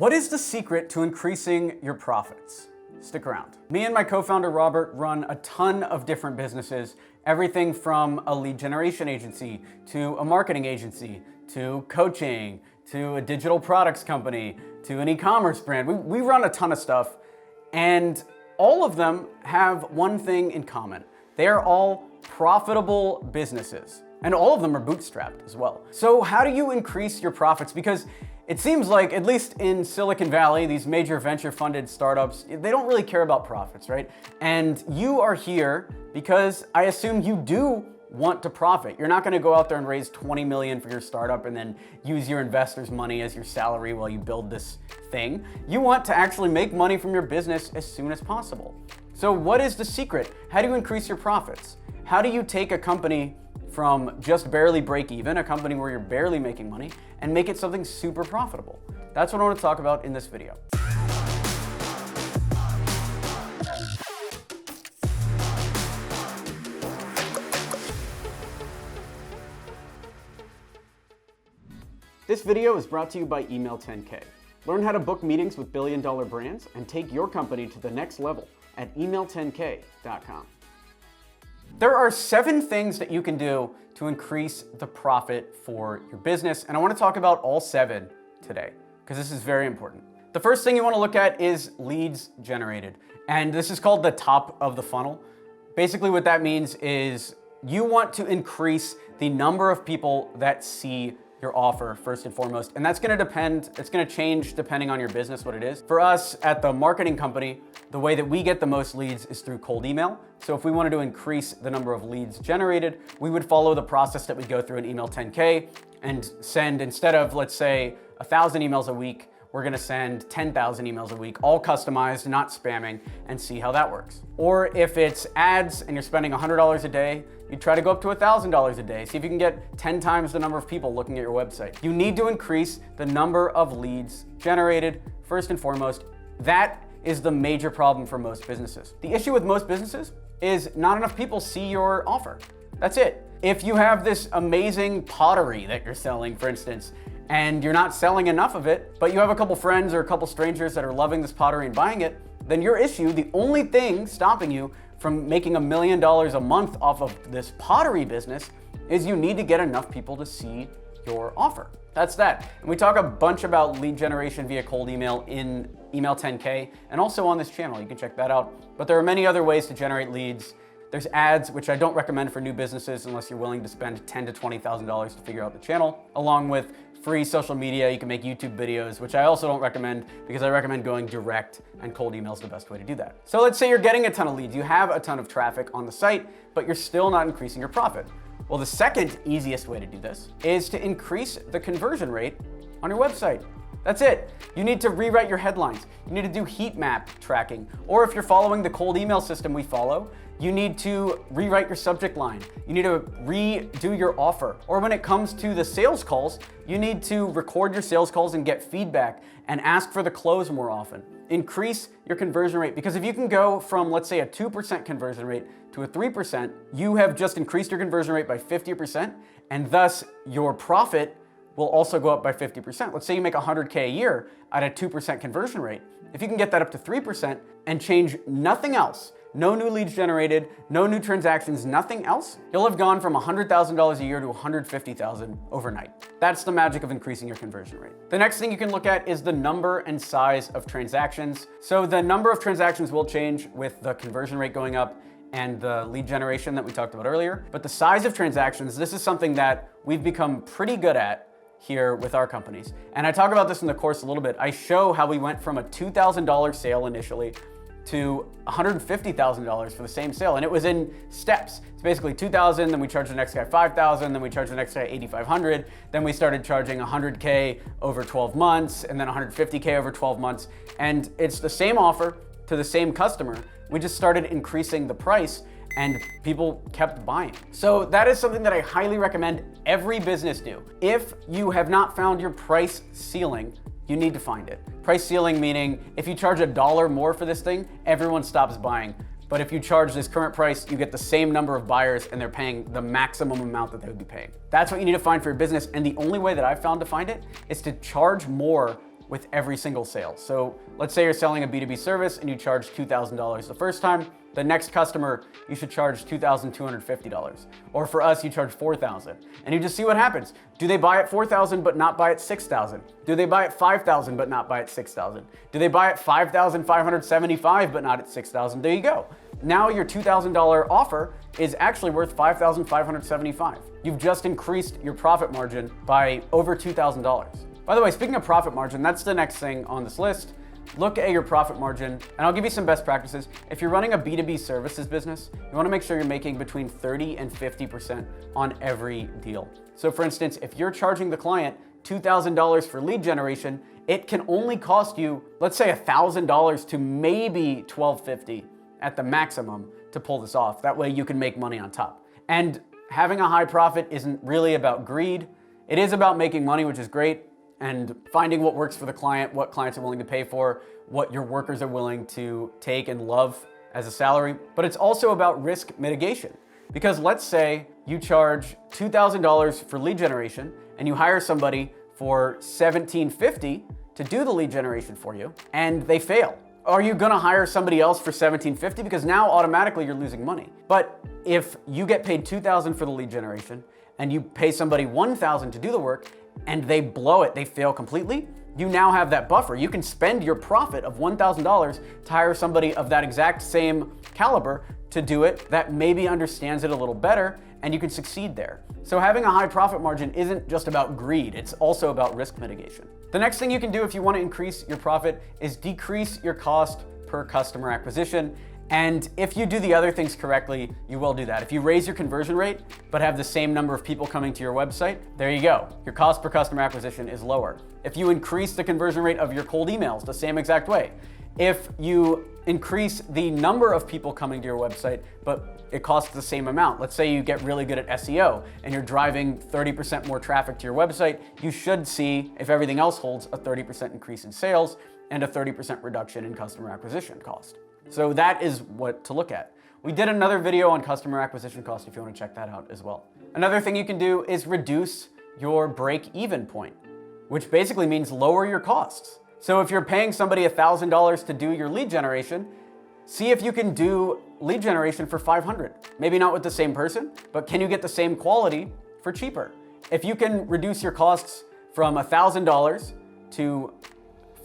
What is the secret to increasing your profits? Stick around. Me and my co-founder Robert run a ton of different businesses, everything from a lead generation agency to a marketing agency to coaching to a digital products company to an e-commerce brand. We run a ton of stuff, and all of them have one thing in common. They are all profitable businesses, and all of them are bootstrapped as well. So how do you increase your profits? Because it seems like, at least in Silicon Valley, these major venture-funded startups, they don't really care about profits, right? And you are here because I assume you do want to profit. You're not gonna go out there and raise 20 million for your startup and then use your investors' money as your salary while you build this thing. You want to actually make money from your business as soon as possible. So what is the secret? How do you increase your profits? How do you take a company from just barely break even, a company where you're barely making money, and make it something super profitable? That's what I want to talk about in this video. This video is brought to you by Email 10K. Learn how to book meetings with billion-dollar brands and take your company to the next level at email10k.com. There are 7 things that you can do to increase the profit for your business, and I want to talk about all 7 today because this is very important. The first thing you want to look at is leads generated, and this is called the top of the funnel. Basically what that means is you want to increase the number of people that see your offer first and foremost, and that's gonna depend, it's gonna change depending on your business, what it is. For us at the marketing company, the way that we get the most leads is through cold email. So if we wanted to increase the number of leads generated, we would follow the process that we go through in Email 10K and send, instead of, let's say, 1,000 emails a week, we're gonna send 10,000 emails a week, all customized, not spamming, and see how that works. Or if it's ads and you're spending $100 a day, you try to go up to $1,000 a day. See if you can get 10 times the number of people looking at your website. You need to increase the number of leads generated first and foremost. That is the major problem for most businesses. The issue with most businesses is not enough people see your offer. That's it. If you have this amazing pottery that you're selling, for instance, and you're not selling enough of it, but you have a couple friends or a couple strangers that are loving this pottery and buying it, then your issue, the only thing stopping you from making $1 million a month off of this pottery business, is you need to get enough people to see your offer. That's that. And we talk a bunch about lead generation via cold email in Email 10K and also on this channel. You can check that out. But there are many other ways to generate leads. There's ads, which I don't recommend for new businesses unless you're willing to spend $10,000 to $20,000 to figure out the channel, along with free social media. You can make YouTube videos, which I also don't recommend because I recommend going direct, and cold email is the best way to do that. So let's say you're getting a ton of leads, you have a ton of traffic on the site, but you're still not increasing your profit. Well, the second easiest way to do this is to increase the conversion rate on your website. That's it. You need to rewrite your headlines. You need to do heat map tracking. Or if you're following the cold email system we follow, you need to rewrite your subject line. You need to redo your offer. Or when it comes to the sales calls, you need to record your sales calls and get feedback and ask for the close more often. Increase your conversion rate, because if you can go from, let's say, a 2% conversion rate to a 3%, you have just increased your conversion rate by 50%, and thus your profit will also go up by 50%. Let's say you make 100K a year at a 2% conversion rate. If you can get that up to 3% and change nothing else, no new leads generated, no new transactions, nothing else, you'll have gone from $100,000 a year to $150,000 overnight. That's the magic of increasing your conversion rate. The next thing you can look at is the number and size of transactions. So the number of transactions will change with the conversion rate going up and the lead generation that we talked about earlier. But the size of transactions, this is something that we've become pretty good at here with our companies. And I talk about this in the course a little bit. I show how we went from a $2,000 sale initially to $150,000 for the same sale. And it was in steps. It's basically $2,000, then we charged the next guy $5,000, then we charged the next guy $8,500, then we started charging $100K over 12 months, and then $150K over 12 months. And it's the same offer to the same customer. We just started increasing the price and people kept buying. So that is something that I highly recommend every business do. If you have not found your price ceiling, you need to find it. Price ceiling meaning if you charge $1 more for this thing, everyone stops buying. But if you charge this current price, you get the same number of buyers and they're paying the maximum amount that they would be paying. That's what you need to find for your business. And the only way that I've found to find it is to charge more with every single sale. So let's say you're selling a B2B service and you charge $2,000 the first time. The next customer, you should charge $2,250. Or for us, you charge $4,000. And you just see what happens. Do they buy at $4,000 but not buy at $6,000? Do they buy at $5,000 but not buy at $6,000? Do they buy at $5,575 but not at $6,000? There you go. Now your $2,000 offer is actually worth $5,575. You've just increased your profit margin by over $2,000. By the way, speaking of profit margin, that's the next thing on this list. Look at your profit margin, and I'll give you some best practices. If you're running a B2B services business, you wanna make sure you're making between 30 and 50% on every deal. So for instance, if you're charging the client $2,000 for lead generation, it can only cost you, let's say $1,000 to maybe $1,250 at the maximum to pull this off. That way you can make money on top. And having a high profit isn't really about greed. It is about making money, which is great, and finding what works for the client, what clients are willing to pay for, what your workers are willing to take and love as a salary. But it's also about risk mitigation. Because let's say you charge $2,000 for lead generation and you hire somebody for $1,750 to do the lead generation for you, and they fail. Are you gonna hire somebody else for $1,750? Because now automatically you're losing money. But if you get paid $2,000 for the lead generation and you pay somebody $1,000 to do the work, and they blow it, they fail completely, you now have that buffer. You can spend your profit of $1,000 to hire somebody of that exact same caliber to do it that maybe understands it a little better, and you can succeed there. So having a high profit margin isn't just about greed, it's also about risk mitigation. The next thing you can do if you want to increase your profit is decrease your cost per customer acquisition. And if you do the other things correctly, you will do that. If you raise your conversion rate, but have the same number of people coming to your website, there you go. Your cost per customer acquisition is lower. If you increase the conversion rate of your cold emails the same exact way, if you increase the number of people coming to your website, but it costs the same amount. Let's say you get really good at SEO and you're driving 30% more traffic to your website, you should see, if everything else holds, a 30% increase in sales and a 30% reduction in customer acquisition cost. So that is what to look at. We did another video on customer acquisition cost if you want to check that out as well. Another thing you can do is reduce your break-even point, which basically means lower your costs. So if you're paying somebody $1,000 to do your lead generation, see if you can do lead generation for $500. Maybe not with the same person, but can you get the same quality for cheaper? If you can reduce your costs from $1,000 to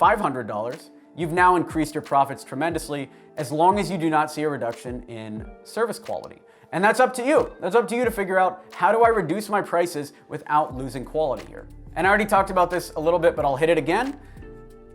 $500, you've now increased your profits tremendously, as long as you do not see a reduction in service quality. And that's up to you. That's up to you to figure out, how do I reduce my prices without losing quality here? And I already talked about this a little bit, but I'll hit it again.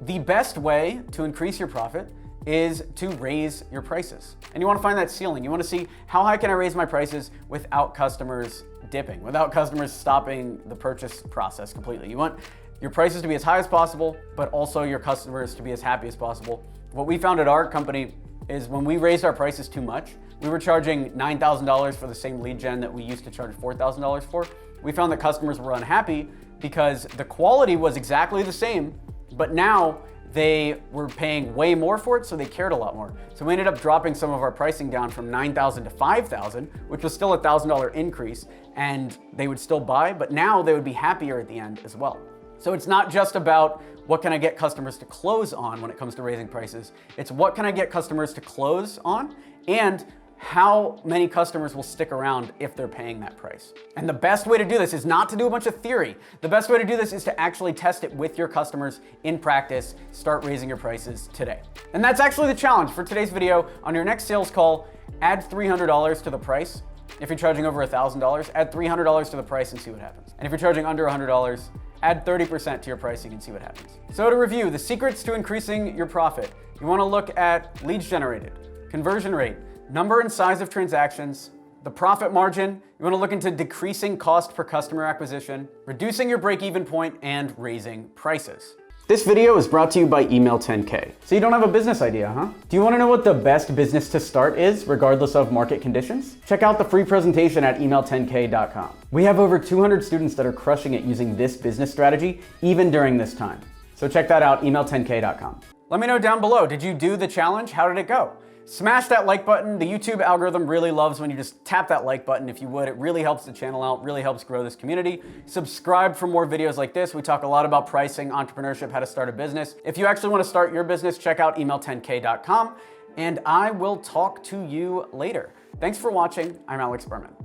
The best way to increase your profit is to raise your prices. And you want to find that ceiling. You want to see, how high can I raise my prices without customers dipping, without customers stopping the purchase process completely. You want your prices to be as high as possible, but also your customers to be as happy as possible. What we found at our company is when we raised our prices too much, we were charging $9,000 for the same lead gen that we used to charge $4,000 for. We found that customers were unhappy because the quality was exactly the same, but now they were paying way more for it, so they cared a lot more. So we ended up dropping some of our pricing down from $9,000 to $5,000, which was still a $1,000 increase, and they would still buy, but now they would be happier at the end as well. So it's not just about what can I get customers to close on when it comes to raising prices. It's what can I get customers to close on, and how many customers will stick around if they're paying that price. And the best way to do this is not to do a bunch of theory. The best way to do this is to actually test it with your customers in practice. Start raising your prices today. And that's actually the challenge for today's video. On your next sales call, add $300 to the price. If you're charging over $1,000, add $300 to the price and see what happens. And if you're charging under $100, add 30% to your pricing and see what happens. So to review, the secrets to increasing your profit. You want to look at leads generated, conversion rate, number and size of transactions, the profit margin. You want to look into decreasing cost per customer acquisition, reducing your break-even point, and raising prices. This video is brought to you by Email 10K. So you don't have a business idea, huh? Do you want to know what the best business to start is, regardless of market conditions? Check out the free presentation at email10k.com. We have over 200 students that are crushing it using this business strategy, even during this time. So check that out, email10k.com. Let me know down below, did you do the challenge? How did it go? Smash that like button. The YouTube algorithm really loves when you just tap that like button, if you would. It really helps the channel out, really helps grow this community. Subscribe for more videos like this. We talk a lot about pricing, entrepreneurship, how to start a business. If you actually want to start your business, check out email10k.com, and I will talk to you later. Thanks for watching. I'm Alex Berman.